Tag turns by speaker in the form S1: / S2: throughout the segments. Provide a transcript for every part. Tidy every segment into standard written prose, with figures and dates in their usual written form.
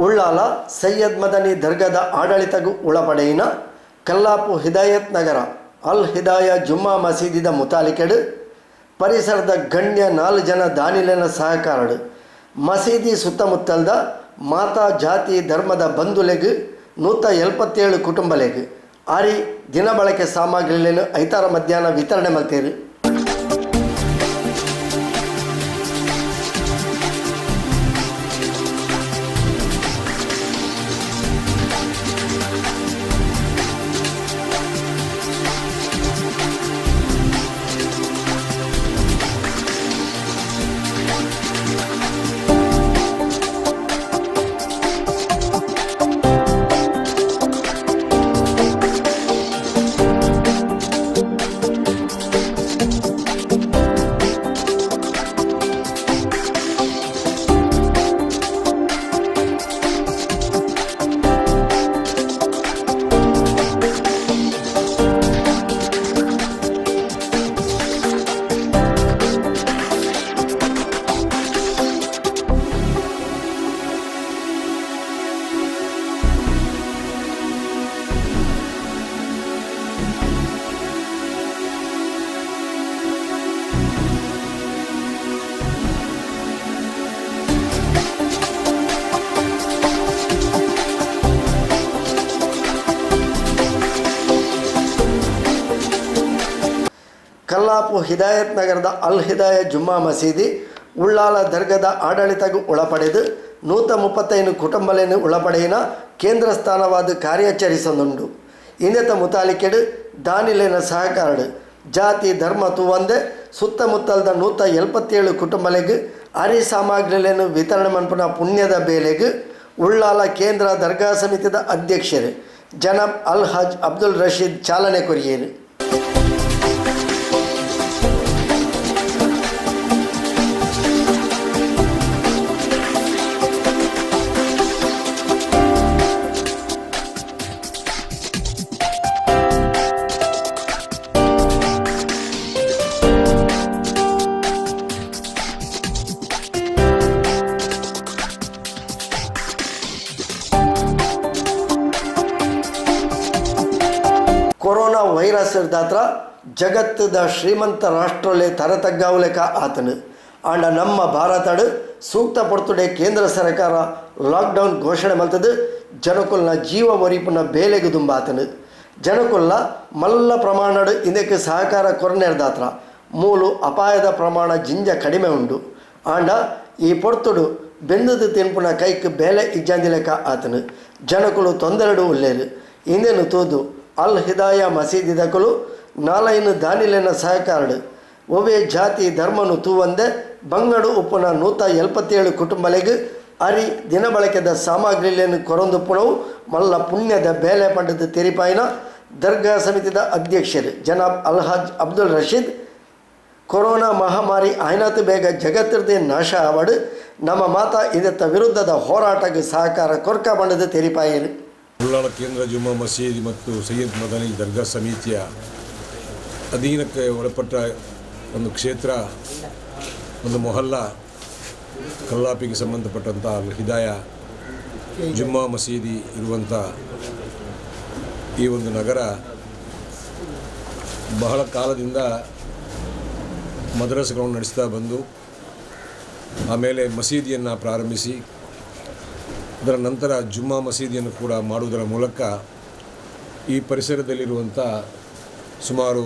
S1: ಉಳ್ಳಾಲ ಸೈಯದ್ ಮದನಿ ದರ್ಗಾದ ಆಡಳಿತಗೂ ಒಳಪಡೆಯಿನ ಕಲ್ಲಾಪು ಹಿದಾಯತ್ ನಗರ ಅಲ್ ಹಿದಾಯ ಜುಮ್ಮಾ ಮಸೀದಿದ ಮುತಾಲಿಕೆಡು ಪರಿಸರದ ಗಣ್ಯ 4 ಜನ ದಾನಿಲೆನ ಸಹಕಾರಡು ಮಸೀದಿ ಸುತ್ತಮುತ್ತಲ್ದ ಮಾತಾ ಜಾತಿ ಧರ್ಮದ ಬಂಧುಲೆಗ್ 177 ಕುಟುಂಬಲೆಗ್ ಆರಿ ದಿನ ಬಳಕೆ ಸಾಮಗ್ರಿಗಳನ್ನು ಐತಾರ ಮಧ್ಯಾಹ್ನ ವಿತರಣೆ ಮಾಡ್ತೀರಿ. ಕಲ್ಲಾಪು ಹಿದಾಯತ್ ನಗರದ ಅಲ್ ಹಿದಾಯ ಜುಮ್ಮಾ ಮಸೀದಿ ಉಳ್ಳಾಲ ದರ್ಗಾದ ಆಡಳಿತಗೂ ಒಳಪಡೆದು 135 ಕುಟುಂಬಲೆಯನ್ನು ಒಳಪಡೆಯಿನ ಕೇಂದ್ರ ಸ್ಥಾನವಾದ ಕಾರ್ಯಾಚರಿಸೊಂದುಂಡು. ಇಂದೆತ ಮುತಾಲಿಕೆಡು ದಾನಿಲೆನ ಸಹಕಾರಡು ಜಾತಿ ಧರ್ಮ ತೂವಂದೆ ಸುತ್ತಮುತ್ತಲ್ದ 177 ಕುಟುಂಬಲೆಗ್ ಅರಿ ಸಾಮಗ್ರಿಗಳನ್ನು ವಿತರಣೆ ಮನ್ಪುನ ಪುಣ್ಯದ ಬೇಲೆಗ್ ಉಳ್ಳಾಲ ಕೇಂದ್ರ ದರ್ಗಾ ಸಮಿತಿದ ಅಧ್ಯಕ್ಷರು ಜನಾಬ್ ಅಲ್ ಹಜ್ ಅಬ್ದುಲ್ ರಶೀದ್ ಚಾಲನೆ ಕೊರಿಯರು. ಕೊರೋನಾ ವೈರಸ್ ದಾತ್ರ ಜಗತ್ತದ ಶ್ರೀಮಂತ ರಾಷ್ಟ್ರಲೆ ತರತಗ್ಗಾವಲೆಕ ಆತನು ಆಂಡ ನಮ್ಮ ಭಾರತಡು ಸೂಕ್ತ ಪೊರ್ತುಡೆ ಕೇಂದ್ರ ಸರ್ಕಾರ ಲಾಕ್ಡೌನ್ ಘೋಷಣೆ ಮಲ್ತದು ಜನಕುಲ್ನ ಜೀವ ಒರಿಪುನ ಬೇಲೆಗೆ ದುಂಬಾತನು ಜನಕುಲ್ನ ಮಲ್ಲ ಪ್ರಮಾಣಡು ಇದಕ್ಕೆ ಸಹಕಾರ ಕೊರನೆರ್ದಾತ್ರ ಮೂಲು ಅಪಾಯದ ಪ್ರಮಾಣ ಜಿಂಜ ಕಡಿಮೆ ಉಂಡು ಆಂಡ ಈ ಪೊರ್ತುಡು ಬೆಂದದು ತಿನ್ಪುನ ಕೈಕ್ ಬೇಲೆ ಇಜ್ಜಂದಿಲೆಕ ಆತನು ಜನಕುಲು ತೊಂದರೆಡು ಉಲ್ಲೇರು ಇಂದೇನು ತೂದು ಅಲ್ ಹಿದಾಯ ಮಸೀದಿದಕಲು 4 ದಾನಿಲೆನ ಸಹಕಾರಡು ಒವೇ ಜಾತಿ ಧರ್ಮನು ತೂವಂದೆ ಬಂಗಡು ಉಪ್ಪುನ 177 ಕುಟುಂಬಲೆಗ್ ಅರಿ ದಿನ ಬಳಕೆದ ಸಾಮಗ್ರಿಲೆಯನ್ನು ಕೊರೊಂದುಪ್ಪುಣವು ಮಲ್ಲ ಪುಣ್ಯದ ಬೇಲೆ ಪಂಡದ ತೆರಿಪಾಯಿನ ದರ್ಗಾ ಸಮಿತಿದ ಅಧ್ಯಕ್ಷರು ಜನಾಬ್ ಅಲ್ ಹಜ್ ಅಬ್ದುಲ್ ರಶೀದ್ ಕೊರೋನಾ ಮಹಾಮಾರಿ ಆಯ್ನಾತು ಬೇಗ ಜಗತ್ತಿರದೆ ನಾಶ ಆವಡು ನಮ್ಮ ಮಾತಾ ಇದತ್ತ ವಿರುದ್ಧದ ಹೋರಾಟಕ್ಕೆ ಸಹಕಾರ ಕೊರ್ಕ ಬಂಡದ ತೆರಿಪಾಯಿರು.
S2: ಉಳ್ಳಾಲ ಕೇಂದ್ರ ಜುಮ್ಮಾ ಮಸೀದಿ ಮತ್ತು ಸೈಯದ್ ಮದನಿ ದರ್ಗಾ ಸಮಿತಿಯ ಅಧೀನಕ್ಕೆ ಒಳಪಟ್ಟ ಒಂದು ಕ್ಷೇತ್ರ, ಒಂದು ಮೊಹಲ್ಲ ಕಲ್ಲಾಪಿಗೆ ಸಂಬಂಧಪಟ್ಟಂಥ ಅಲ್ ಹಿದಾಯ ಜುಮ್ಮಾ ಮಸೀದಿ ಇರುವಂಥ ಈ ಒಂದು ನಗರ ಬಹಳ ಕಾಲದಿಂದ ಮದ್ರಸೆಗಳನ್ನು ನಡೆಸ್ತಾ ಬಂದು ಆಮೇಲೆ ಮಸೀದಿಯನ್ನು ಪ್ರಾರಂಭಿಸಿ ಅದರ ನಂತರ ಜುಮ್ಮಾ ಮಸೀದಿಯನ್ನು ಕೂಡ ಮಾಡುವುದರ ಮೂಲಕ ಈ ಪರಿಸರದಲ್ಲಿರುವಂಥ ಸುಮಾರು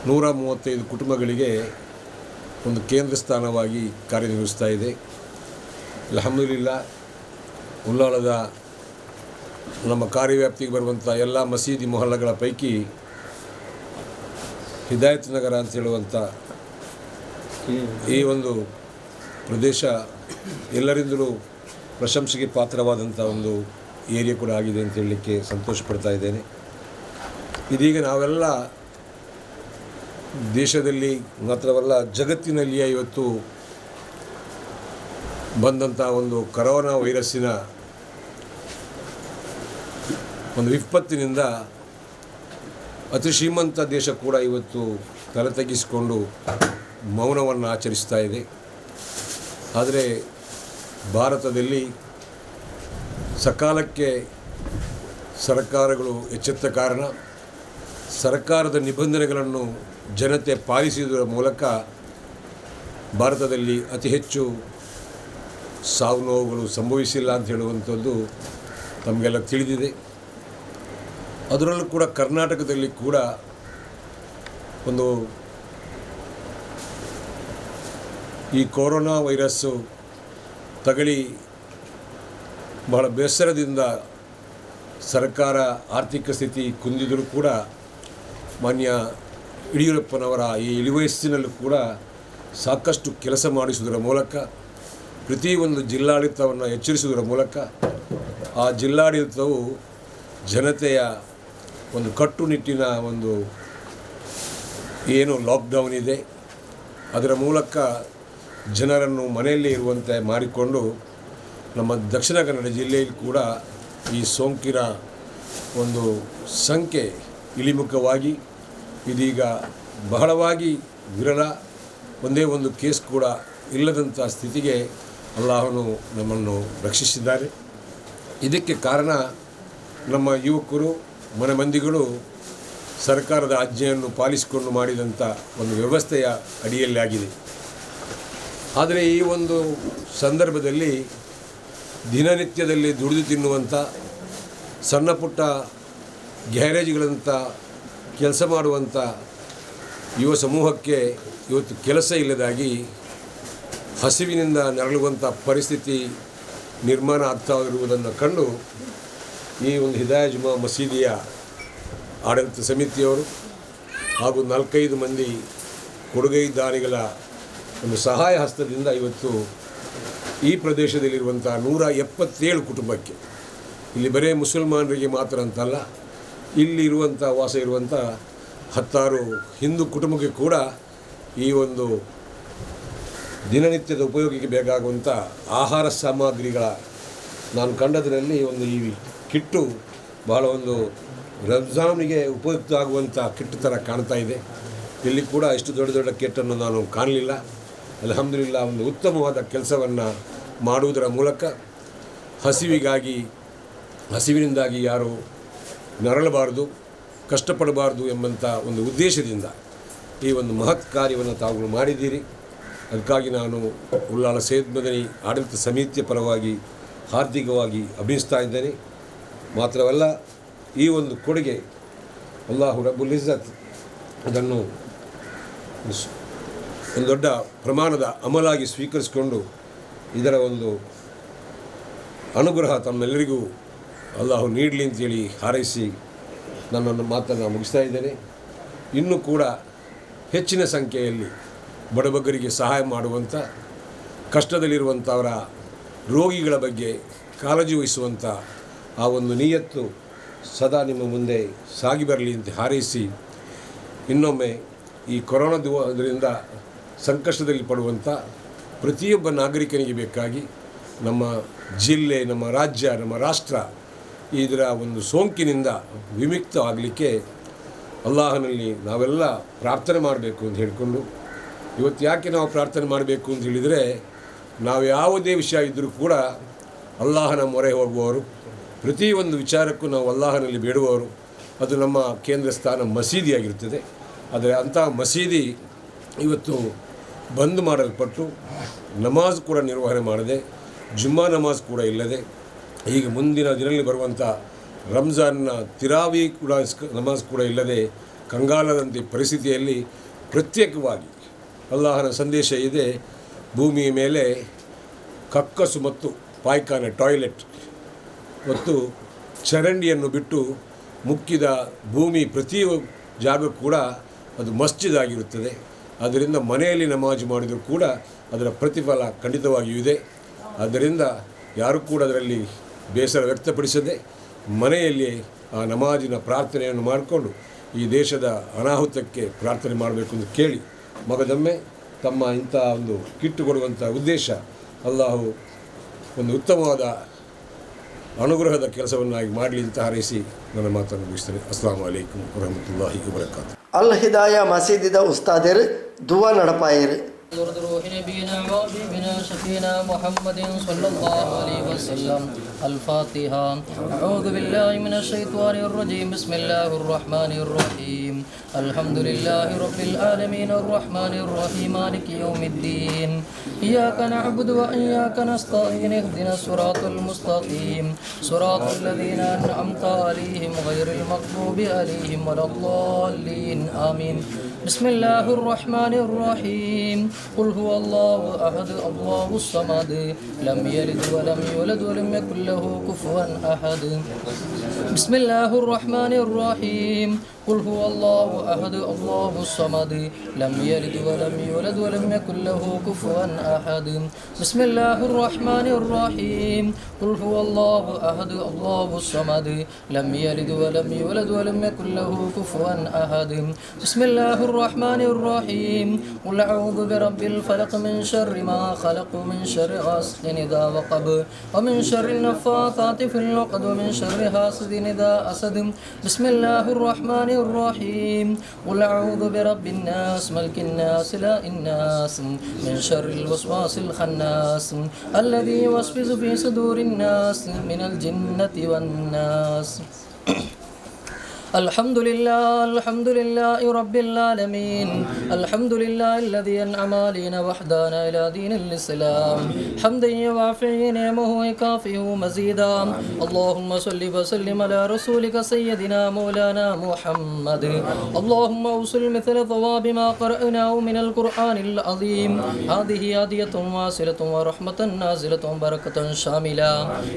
S2: 135 ಕುಟುಂಬಗಳಿಗೆ ಒಂದು ಕೇಂದ್ರ ಸ್ಥಾನವಾಗಿ ಕಾರ್ಯನಿರ್ವಹಿಸ್ತಾ ಇದೆ. ಅಲ್ಹಮ್ದುಲಿಲ್ಲಾ ಉಳ್ಳಾಲದ ನಮ್ಮ ಕಾರ್ಯವ್ಯಾಪ್ತಿಗೆ ಬರುವಂಥ ಎಲ್ಲ ಮಸೀದಿ ಮೊಹಲ್ಲಗಳ ಪೈಕಿ ಹಿದಾಯತ್ ನಗರ ಅಂತ ಹೇಳುವಂಥ ಈ ಒಂದು ಪ್ರದೇಶ ಎಲ್ಲರಿಂದಲೂ ಪ್ರಶಂಸೆಗೆ ಪಾತ್ರವಾದಂಥ ಒಂದು ಏರಿಯಾ ಕೂಡ ಆಗಿದೆ ಅಂತ ಹೇಳಲಿಕ್ಕೆ ಸಂತೋಷ ಪಡ್ತಾ ಇದ್ದೇನೆ. ಇದೀಗ ನಾವೆಲ್ಲ ದೇಶದಲ್ಲಿ ಮಾತ್ರವಲ್ಲ ಜಗತ್ತಿನಲ್ಲಿಯೇ ಇವತ್ತು ಬಂದಂಥ ಒಂದು ಕರೋನಾ ವೈರಸ್ಸಿನ ಒಂದು ವಿಪತ್ತಿನಿಂದ ಅತಿ ಶ್ರೀಮಂತ ದೇಶ ಕೂಡ ಇವತ್ತು ತಲೆ ತಗ್ಗಿಸಿಕೊಂಡು ಮೌನವನ್ನು ಆಚರಿಸ್ತಾ ಇದೆ. ಆದರೆ ಭಾರತದಲ್ಲಿ ಸಕಾಲಕ್ಕೆ ಸರ್ಕಾರಗಳು ಎಚ್ಚೆತ್ತ ಕಾರಣ ಸರ್ಕಾರದ ನಿಬಂಧನೆಗಳನ್ನು ಜನತೆ ಪಾಲಿಸುವುದರ ಮೂಲಕ ಭಾರತದಲ್ಲಿ ಅತಿ ಹೆಚ್ಚು ಸಾವು ನೋವುಗಳು ಸಂಭವಿಸಿಲ್ಲ ಅಂತ ಹೇಳುವಂಥದ್ದು ತಮಗೆಲ್ಲ ತಿಳಿದಿದೆ. ಅದರಲ್ಲೂ ಕೂಡ ಕರ್ನಾಟಕದಲ್ಲಿ ಕೂಡ ಒಂದು ಈ ಕೊರೋನಾ ವೈರಸ್ಸು ತಗುಲಿ ಬಹಳ ಬೇಸರದಿಂದ ಸರ್ಕಾರ ಆರ್ಥಿಕ ಸ್ಥಿತಿ ಕುಂದಿದರೂ ಕೂಡ ಮಾನ್ಯ ಯಡಿಯೂರಪ್ಪನವರ ಈ ಇಳಿವಯಸ್ಸಿನಲ್ಲೂ ಕೂಡ ಸಾಕಷ್ಟು ಕೆಲಸ ಮಾಡಿಸುವುದರ ಮೂಲಕ ಪ್ರತಿಯೊಂದು ಜಿಲ್ಲಾಡಳಿತವನ್ನು ಎಚ್ಚರಿಸುವುದರ ಮೂಲಕ ಆ ಜಿಲ್ಲಾಡಳಿತವು ಜನತೆಯ ಒಂದು ಕಟ್ಟುನಿಟ್ಟಿನ ಒಂದು ಏನು ಲಾಕ್ಡೌನ್ ಇದೆ ಅದರ ಮೂಲಕ ಜನರನ್ನು ಮನೆಯಲ್ಲೇ ಇರುವಂತೆ ಮಾಡಿಕೊಂಡು ನಮ್ಮ ದಕ್ಷಿಣ ಕನ್ನಡ ಜಿಲ್ಲೆಯಲ್ಲಿ ಕೂಡ ಈ ಸೋಂಕಿನ ಒಂದು ಸಂಖ್ಯೆ ಇಳಿಮುಖವಾಗಿ ಇದೀಗ ಬಹಳವಾಗಿ ವಿರಳ, ಒಂದೇ ಒಂದು ಕೇಸ್ ಕೂಡ ಇಲ್ಲದಂಥ ಸ್ಥಿತಿಗೆ ಅಲ್ಲಾಹನು ನಮ್ಮನ್ನು ರಕ್ಷಿಸಿದ್ದಾರೆ. ಇದಕ್ಕೆ ಕಾರಣ ನಮ್ಮ ಯುವಕರು ಮನೆಮಂದಿಗಳು ಸರ್ಕಾರದ ಆಜ್ಞೆಯನ್ನು ಪಾಲಿಸಿಕೊಂಡು ಮಾಡಿದಂಥ ಒಂದು ವ್ಯವಸ್ಥೆಯ ಅಡಿಯಲ್ಲಿ ಆಗಿದೆ. ಆದರೆ ಈ ಒಂದು ಸಂದರ್ಭದಲ್ಲಿ ದಿನನಿತ್ಯದಲ್ಲಿ ದುಡಿದು ತಿನ್ನುವಂಥ ಸಣ್ಣ ಪುಟ್ಟ ಗ್ಯಾರೇಜ್ಗಳಂಥ ಕೆಲಸ ಮಾಡುವಂಥ ಯುವ ಸಮೂಹಕ್ಕೆ ಇವತ್ತು ಕೆಲಸ ಇಲ್ಲದಾಗಿ ಹಸಿವಿನಿಂದ ನರಳುವಂಥ ಪರಿಸ್ಥಿತಿ ನಿರ್ಮಾಣ ಆಗ್ತಾ ಇರುವುದನ್ನು ಕಂಡು ಈ ಒಂದು ಹಿದಾಯ ಜುಮಾ ಮಸೀದಿಯ ಆಡಳಿತ ಸಮಿತಿಯವರು ಹಾಗೂ 4-5 ಮಂದಿ ಕೊಡುಗೈ ದಾನಿಗಳ ಒಂದು ಸಹಾಯ ಹಸ್ತದಿಂದ ಇವತ್ತು ಈ ಪ್ರದೇಶದಲ್ಲಿರುವಂಥ 177 ಕುಟುಂಬಕ್ಕೆ, ಇಲ್ಲಿ ಬರೇ ಮುಸಲ್ಮಾನರಿಗೆ ಮಾತ್ರ ಅಂತಲ್ಲ, ಇಲ್ಲಿ ಇರುವಂಥ ವಾಸ ಇರುವಂಥ 10 ಹಿಂದೂ ಕುಟುಂಬಕ್ಕೆ ಕೂಡ ಈ ಒಂದು ದಿನನಿತ್ಯದ ಉಪಯೋಗಕ್ಕೆ ಬೇಕಾಗುವಂಥ ಆಹಾರ ಸಾಮಗ್ರಿಗಳ ನಾನು ಕಂಡದರಲ್ಲಿ ಒಂದು ಈ ಕಿಟ್ಟು ಬಹಳ ಒಂದು ರಂಜಾನಿಗೆ ಉಪಯುಕ್ತ ಆಗುವಂಥ ಕಿಟ್ಟು ಥರ ಕಾಣ್ತಾ ಇದೆ. ಇಲ್ಲಿ ಕೂಡ ಇಷ್ಟು ದೊಡ್ಡ ದೊಡ್ಡ ಕಿಟ್ಟನ್ನು ನಾನು ಕಾಣಲಿಲ್ಲ. ಅಲ್ಹಮ್ದುಲಿಲ್ಲಾ, ಒಂದು ಉತ್ತಮವಾದ ಕೆಲಸವನ್ನು ಮಾಡುವುದರ ಮೂಲಕ ಹಸಿವಿನಿಂದಾಗಿ ಯಾರು ನರಳಬಾರದು, ಕಷ್ಟಪಡಬಾರ್ದು ಎಂಬಂಥ ಒಂದು ಉದ್ದೇಶದಿಂದ ಈ ಒಂದು ಮಹತ್ ಕಾರ್ಯವನ್ನು ತಾವುಗಳು ಮಾಡಿದ್ದೀರಿ. ಅದಕ್ಕಾಗಿ ನಾನು ಉಳ್ಳಾಲ ಸೈಯದ್ ಮದನಿ ಆಡಳಿತ ಸಮಿತಿಯ ಪರವಾಗಿ ಹಾರ್ದಿಕವಾಗಿ ಅಭಿನಯಿಸ್ತಾ ಇದ್ದೇನೆ. ಮಾತ್ರವಲ್ಲ, ಈ ಒಂದು ಕೊಡುಗೆ ಅಲ್ಲಾಹು ರಬ್ಬುಲ್ ಇಜ್ಜತ್ ಅದನ್ನು ಒಂದು ದೊಡ್ಡ ಪ್ರಮಾಣದ ಅಮಲಾಗಿ ಸ್ವೀಕರಿಸಿಕೊಂಡು ಇದರ ಒಂದು ಅನುಗ್ರಹ ತಮ್ಮೆಲ್ಲರಿಗೂ ಅಲ್ಲಾಹು ನೀಡಲಿ ಅಂತೇಳಿ ಹಾರೈಸಿ ನನ್ನ ಮಾತನ್ನು ಮುಗಿಸ್ತಾ ಇದ್ದೇನೆ. ಇನ್ನೂ ಕೂಡ ಹೆಚ್ಚಿನ ಸಂಖ್ಯೆಯಲ್ಲಿ ಬಡಬಗ್ಗರಿಗೆ ಸಹಾಯ ಮಾಡುವಂಥ, ಕಷ್ಟದಲ್ಲಿರುವಂಥವರ ರೋಗಿಗಳ ಬಗ್ಗೆ ಕಾಳಜಿ ವಹಿಸುವಂಥ ಆ ಒಂದು ನಿಯತ್ತು ಸದಾ ನಿಮ್ಮ ಮುಂದೆ ಸಾಗಿ ಬರಲಿ ಅಂತ ಹಾರೈಸಿ, ಇನ್ನೊಮ್ಮೆ ಈ ಕೊರೋನಾದಿಂದ ಸಂಕಷ್ಟದಲ್ಲಿ ಪಡುವಂಥ ಪ್ರತಿಯೊಬ್ಬ ನಾಗರಿಕನಿಗೆ ಬೇಕಾಗಿ ನಮ್ಮ ಜಿಲ್ಲೆ, ನಮ್ಮ ರಾಜ್ಯ, ನಮ್ಮ ರಾಷ್ಟ್ರ ಇದರ ಒಂದು ಸೋಂಕಿನಿಂದ ವಿಮುಕ್ತವಾಗಲಿಕ್ಕೆ ಅಲ್ಲಾಹನಲ್ಲಿ ನಾವೆಲ್ಲ ಪ್ರಾರ್ಥನೆ ಮಾಡಬೇಕು ಅಂತ ಹೇಳಿಕೊಂಡು, ಇವತ್ತು ಯಾಕೆ ನಾವು ಪ್ರಾರ್ಥನೆ ಮಾಡಬೇಕು ಅಂತ ಹೇಳಿದರೆ, ನಾವು ಯಾವುದೇ ವಿಷಯ ಇದ್ದರೂ ಕೂಡ ಅಲ್ಲಾಹನ ಮೊರೆ ಹೋಗುವವರು, ಪ್ರತಿಯೊಂದು ವಿಚಾರಕ್ಕೂ ನಾವು ಅಲ್ಲಾಹನಲ್ಲಿ ಬೇಡುವವರು. ಅದು ನಮ್ಮ ಕೇಂದ್ರ ಸ್ಥಾನ ಮಸೀದಿಯಾಗಿರ್ತದೆ. ಆದರೆ ಅಂಥ ಮಸೀದಿ ಇವತ್ತು ಬಂದ್ ಮಾಡಲ್ಪಟ್ಟು ನಮಾಜ್ ಕೂಡ ನಿರ್ವಹಣೆ ಮಾಡದೆ, ಜುಮ್ಮಾ ನಮಾಜ್ ಕೂಡ ಇಲ್ಲದೆ, ಈಗ ಮುಂದಿನ ದಿನದಲ್ಲಿ ಬರುವಂಥ ರಂಜಾನ್ನ ತಿರಾವಿ ಕೂಡ ನಮಾಜ್ ಕೂಡ ಇಲ್ಲದೆ ಕಂಗಾಲದಂತೆ ಪರಿಸ್ಥಿತಿಯಲ್ಲಿ ಪ್ರತ್ಯೇಕವಾಗಿ ಅಲ್ಲಾಹನ ಸಂದೇಶ ಇದೆ, ಭೂಮಿಯ ಮೇಲೆ ಕಕ್ಕಸು ಮತ್ತು ಪಾಯ್ಖಾನೆ ಟಾಯ್ಲೆಟ್ ಮತ್ತು ಚರಂಡಿಯನ್ನು ಬಿಟ್ಟು ಮುಕ್ಕಿದ ಭೂಮಿ ಪ್ರತಿ ಜಾಗ ಕೂಡ ಅದು ಮಸ್ಜಿದ್ ಆಗಿರುತ್ತದೆ. ಆದ್ದರಿಂದ ಮನೆಯಲ್ಲಿ ನಮಾಜು ಮಾಡಿದರೂ ಕೂಡ ಅದರ ಪ್ರತಿಫಲ ಖಂಡಿತವಾಗಿಯೂ ಇದೆ. ಆದ್ದರಿಂದ ಯಾರೂ ಕೂಡ ಅದರಲ್ಲಿ ಬೇಸರ ವ್ಯಕ್ತಪಡಿಸದೆ ಮನೆಯಲ್ಲಿ ಆ ನಮಾಜಿನ ಪ್ರಾರ್ಥನೆಯನ್ನು ಮಾಡಿಕೊಂಡು ಈ ದೇಶದ ಅನಾಹುತಕ್ಕೆ ಪ್ರಾರ್ಥನೆ ಮಾಡಬೇಕು ಎಂದು ಕೇಳಿ, ಮಗದೊಮ್ಮೆ ತಮ್ಮ ಇಂಥ ಒಂದು ಕಿಟ್ಟು ಕೊಡುವಂಥ ಉದ್ದೇಶ ಅಲ್ಲಾಹು ಒಂದು ಉತ್ತಮವಾದ ಅನುಗ್ರಹದ ಕೆಲಸವನ್ನಾಗಿ ಮಾಡಲಿ ಅಂತ ಹಾರೈಸಿ ನನ್ನ ಮಾತನ್ನು ಮುಗಿಸ್ತೇನೆ. ಅಸ್ಸಲಾಮು ಅಲೈಕುಂ ವರಹಮತುಲ್ಲಾಹಿ ವಬರಕಾತು.
S1: ಅಲ್ ಹಿದಾಯ ಮಸೀದಿದ ಉಸ್ತಾದರ್ ದುವಾ ನಡಪಾಯರು.
S3: روح نبينا وحبيبنا شفينا محمد صلى الله عليه وسلم الفاتحة. أعوذ بالله من الشيطان الرجيم. بسم الله الرحمن الرحيم. الحمد لله رب العالمين الرحمن الرحيم مالك يوم الدين. إياك نعبد وإياك نستعين. اهدنا الصراط المستقيم صراط الذين أنعمت عليهم غير المغضوب عليهم ولا الضالين آمين. بسم الله الرحمن الرحيم. قل هو الله أحد الله الصمد لم يلد ولم يولد ولم يكن له كفوا أحد. بسم الله الرحمن الرحيم. قل هو الله أحد الله الصمد لم يلد ولم يولد ولم يكن له كفوا أحد. بسم الله الرحمن الرحيم. قل هو الله أحد الله الصمد لم يلد ولم يولد ولم يكن له كفوا أحد. بسم الله الرحمن الرحيم. قل أعوذ برب الفلق من شر ما خلق ومن شر غاسق إذا وقب ومن شر النفاثات في العقد ومن شر حاسد إذا حسد. بسم الله الرحمن الرحيم. قل أعوذ برب الناس ملك الناس إله الناس من شر الوسواس الخناس الذي يوسوس في صدور الناس من الجنة والناس. الحمد لله رب العالمين. الحمد لله الذي أنعم علينا وحدانا إلى دين الإسلام حمدا يوافي نعمه ويكافئ مزيدا. اللهم صل وسلم على رسولك سيدنا مولانا محمد. اللهم أوصل مثل ثواب ما قرأناه من القرآن العظيم. هذه هدية واصلة ورحمة نازلة بركة شاملة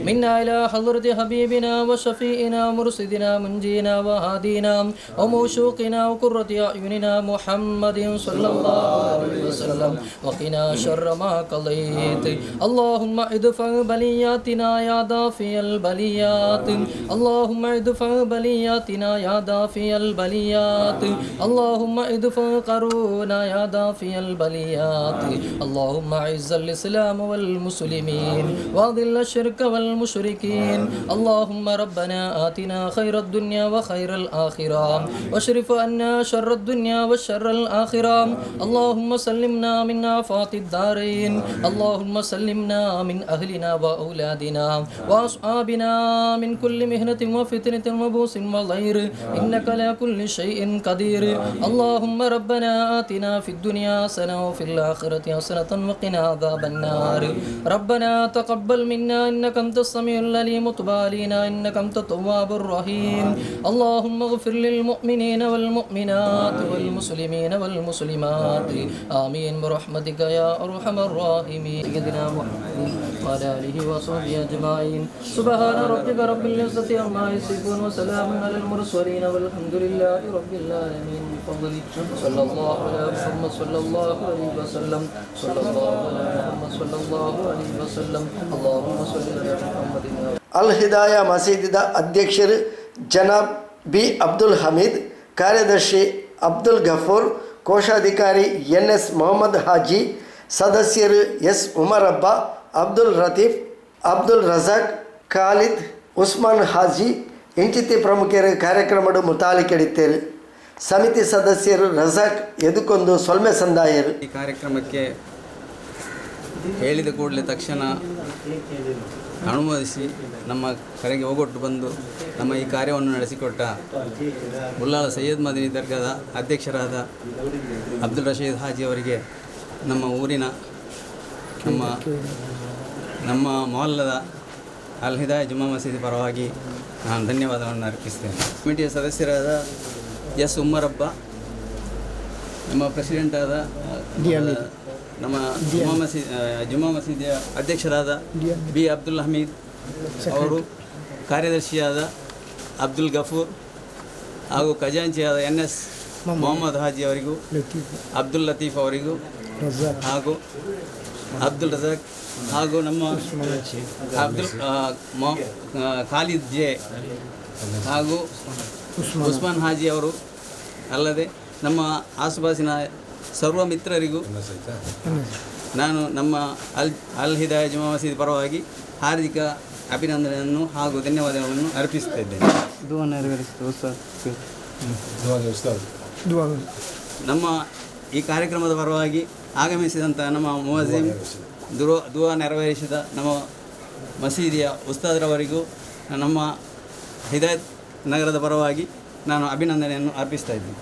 S3: منا إلى حضرة حبيبنا وشفيئنا مرشدنا منجينا وهادينا وموشوقنا وقرة أعيننا محمد صلى الله عليه وسلم. وقنا شر ما قضيت. اللهم ادفع بلياتنا يا دافع البليات. اللهم ادفع بلياتنا يا دافع البليات. اللهم ادفع قرونا يا دافع البليات. اللهم اعز الإسلام والمسلمين واذل الشرك والمشركين. اللهم ربنا آتنا خير الدنيا وخير الآخرة واشرف عنا شر الدنيا وشر الآخرة. اللهم سلمنا من آفات الدارين. اللهم سلمنا من أهلنا وأولادنا وأصحابنا من كل مهنة وفتنة وبوس وضير إنك على كل شيء قدير. اللهم ربنا آتنا في الدنيا حسنة وفي الآخرة حسنة وقنا عذاب النار. ربنا تقبل منا إنك أنت السميع العليم وتب علينا إنك أنت التواب الرحيم. اللهم اغفر للمؤمنين والمؤمنات والمسلمين والمسلمات آمين برحمتك يا أرحم الراحمين. سيدنا محمد وعلى آله وصحبه أجمعين. سبحان ربك رب العزة عما يصفون وسلام على المرسلين والحمد لله رب العالمين بفضله. صلى الله على محمد صلى الله عليه وسلم. صلى الله على محمد صلى الله عليه وسلم. اللهم صل على محمد.
S1: ಅಲ್ ಹಿದಾಯ ಮಸೀದಿದ ಅಧ್ಯಕ್ಷರು ಜನಾಬ್ ಬಿ ಅಬ್ದುಲ್ ಹಮೀದ್, ಕಾರ್ಯದರ್ಶಿ ಅಬ್ದುಲ್ ಗಫೂರ್, ಕೋಶಾಧಿಕಾರಿ ಎನ್.ಎಸ್. ಮೊಹಮ್ಮದ್ ಹಾಜಿ, ಸದಸ್ಯರು ಎಸ್. ಉಮರಬ್ಬ, ಅಬ್ದುಲ್ ಲತೀಫ್, ಅಬ್ದುಲ್ ರಜಾಕ್, ಖಾಲಿದ್, ಉಸ್ಮಾನ್ ಹಾಜಿ ಇಂಚಿತಿ ಪ್ರಮುಖರು ಕಾರ್ಯಕ್ರಮದ ಮುತಾಲಿಕೆಡಿತ್ತೇರು. ಸಮಿತಿ ಸದಸ್ಯರು ರಜಾಕ್ ಎದುಕೊಂದು ಸೊಲ್ಮೆ ಸಂದಾಯರು.
S4: ಈ ಕಾರ್ಯಕ್ರಮಕ್ಕೆ ಹೇಳಿದ ಕೂಡಲೇ ತಕ್ಷಣ ಅನುಮೋದಿಸಿ ನಮ್ಮ ಕರೆಗೆ ಹೋಗೊಟ್ಟು ಬಂದು ನಮ್ಮ ಈ ಕಾರ್ಯವನ್ನು ನಡೆಸಿಕೊಟ್ಟ ಉಲ್ಲಾಲ ಸೈಯದ್ ಮದನಿ ದರ್ಗಾದ ಅಧ್ಯಕ್ಷರಾದ ಅಬ್ದುಲ್ ರಶೀದ್ ಹಾಜಿ ಅವರಿಗೆ ನಮ್ಮ ಊರಿನ ನಮ್ಮ ಮೊಹಲ್ಲದ ಅಲ್ ಹಿದಾಯ ಜುಮ್ಮಾ ಮಸೀದಿ ಪರವಾಗಿ ನಾನು ಧನ್ಯವಾದವನ್ನು ಅರ್ಪಿಸ್ತೇನೆ. ಕಮಿಟಿಯ ಸದಸ್ಯರಾದ ಎಸ್. ಉಮ್ಮರಬ್ಬ, ನಮ್ಮ ಪ್ರೆಸಿಡೆಂಟ್ ಆದ ನಮ್ಮ ಜುಮ್ಮಾ ಮಸೀದಿಯ ಅಧ್ಯಕ್ಷರಾದ ಬಿ. ಅಬ್ದುಲ್ ಹಮೀದ್ ಅವರು, ಕಾರ್ಯದರ್ಶಿಯಾದ ಅಬ್ದುಲ್ ಗಫೂರ್ ಹಾಗೂ ಖಜಾಂಚಿಯಾದ ಎನ್.ಎಸ್. ಮೊಹಮ್ಮದ್ ಹಾಜಿ ಅವರಿಗೂ, ಅಬ್ದುಲ್ ಲತೀಫ್ ಅವರಿಗೂ ಹಾಗೂ ಅಬ್ದುಲ್ ರಜಾಕ್ ಹಾಗೂ ನಮ್ಮ ಖಾಲಿದ್ ಜೆ ಹಾಗೂ ಉಸ್ಮಾನ್ ಹಾಜಿ ಅವರು ಅಲ್ಲದೆ ನಮ್ಮ ಆಸುಪಾಸಿನ ಸರ್ವ ಮಿತ್ರರಿಗೂ ನಾನು ನಮ್ಮ ಅಲ್ ಹಿದಾಯ ಜುಮ್ಮಾ ಮಸೀದಿ ಪರವಾಗಿ ಹಾರ್ದಿಕ ಅಭಿನಂದನೆಯನ್ನು ಹಾಗೂ ಧನ್ಯವಾದಗಳನ್ನು ಅರ್ಪಿಸುತ್ತಿದ್ದೇನೆ. ನಮ್ಮ ಈ ಕಾರ್ಯಕ್ರಮದ ಪರವಾಗಿ ಆಗಮಿಸಿದಂಥ ನಮ್ಮ ಮುವಜ್ಜಿಮ್ ದುವಾ ನೆರವೇರಿಸಿದ ನಮ್ಮ ಮಸೀದಿಯ ಉಸ್ತಾದ್ರವರಿಗೂ ನಮ್ಮ ಹಿದಾಯತ್ ನಗರದ ಪರವಾಗಿ ನಾನು ಅಭಿನಂದನೆಯನ್ನು ಅರ್ಪಿಸ್ತಾ ಇದ್ದೀನಿ.